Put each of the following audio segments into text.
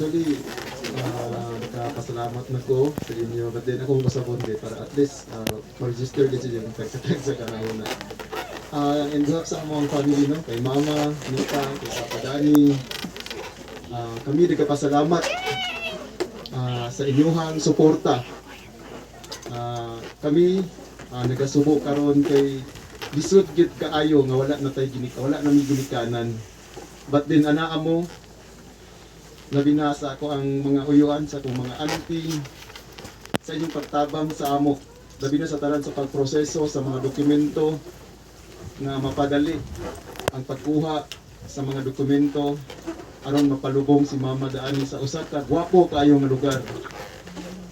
Actually, nakapasalamat na ko sa inyo. But then ako masabon din para at least ma-register din siya yung pagkatag sa kanahuna. And sa among family, no? Kay Mama, Nita, kay Papa Dani, kami nagkapasalamat sa inyong suporta. Kami nagasubo karon kay lisod gid kaayo nga wala na tay wala na mi ginikanan. But then anaa mo nabinasa ko ang mga uyuan sa akong mga auntie sa inyong pagtabang sa amo. Labi na sa tanan sa pagproseso sa mga dokumento na mapadali ang pagkuha sa mga dokumento aron mapalubong si Mama Daani sa usa ka gwapo kaayo nga lugar.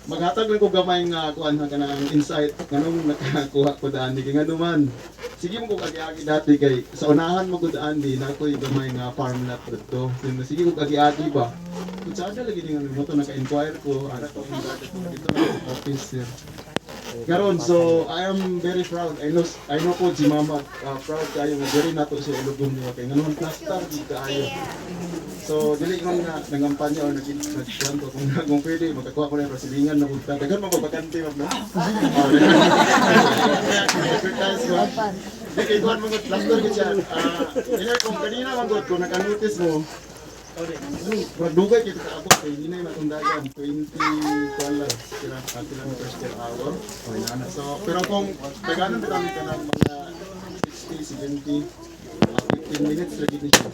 Maghatag lang ko gamay nga kuan nga kanang insight nganong nakakuha ko Daani kay nganuman. Sige mo ko agi-agi dati kay sa unahan mo ko Daani na ko'y gamay nga farm lot dito. Sige ko agi-agi ba. Kung saan lagi nga mo to naka-inquire ko ara ko dito na office sir. Karon, so I am very proud. I know po si Mama proud kayo nga very nato sa ilugom niya kay nganon plaster di kaayo. So dili man nga nangampanya or nagkuan ko kung pwede makakuha ko ng rasilingan na punta. Dagan mo bakante ma'am no. Dili kuan mo plaster gid siya. Ina kung kanina man gud kung naka-notice mo Pagdugay kita kaabot kay hinay matundagan 20 kilometers per hour. So pero kung taganan kami ka ng mga 60, 70, 15 minutes lagi ni siya.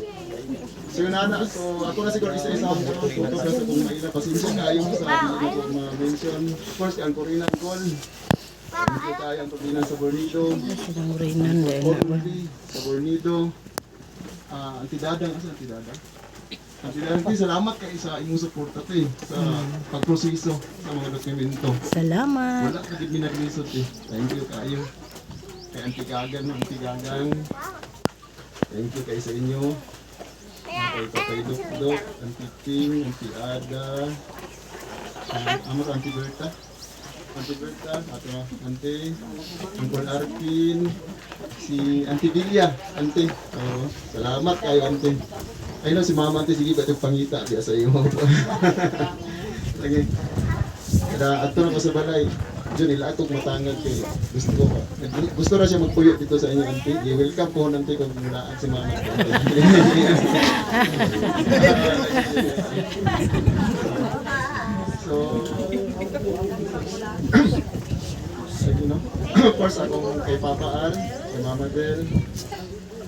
So yun na, so ako na siguro isa-isa ang tutok sa kung maila pasensya kayo sa hindi ko ma-mention. First ang Corina Goal. Dito tayo ang pagbinan sa Bornido. Sa Bornido. Antidadang, asa Antidadang? Antidadang, salamat kayo sa inyong suporta sa pagproseso sa mga dokumento. Salamat. Wala ka gid minaglisod Thank you kayo. Kay Antigagang. Thank you kayo sa inyo. Kay Tatay Dok, Auntie Ting, Auntie Ada, Auntie Berta, ato Auntie, Uncle Arkin, si Auntie Bilya, Auntie. Salamat kayo Auntie. Ay no, si Mama Auntie, sige ba itong pangita diya sa iyo. Lagi. Kada ato na ko sa balay. Diyan ila akong matangad kay gusto ra siya magpuyo dito sa inyo Auntie. Welcome po Auntie kung mulaan si Mama. So of course akong kay Papa Al, kay Mama Del.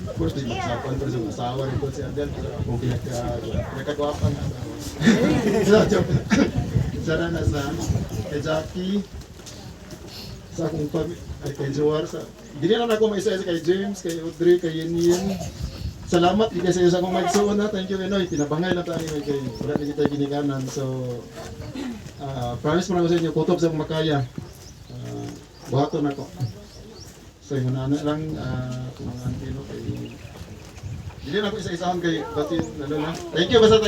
Of course di magsapan pero sa asawa rin si Adel. Kung pinagkagwapan na. Sana na sa kay Jackie, sa akong kay Joar, hindi lang ako maisa-isa kay James, kay Audrey, kay Yen. Salamat di kasi sa akong magsuon na. Thank you Enoy, pinabangay na tayo kay wala na kita ginikanan. So promise mo na ko sa inyo, kutob sa makaya. Buhaton ako. So yung nana lang kung mga antino kay hindi na ako isa-isahan kay batin ano na. Thank you basta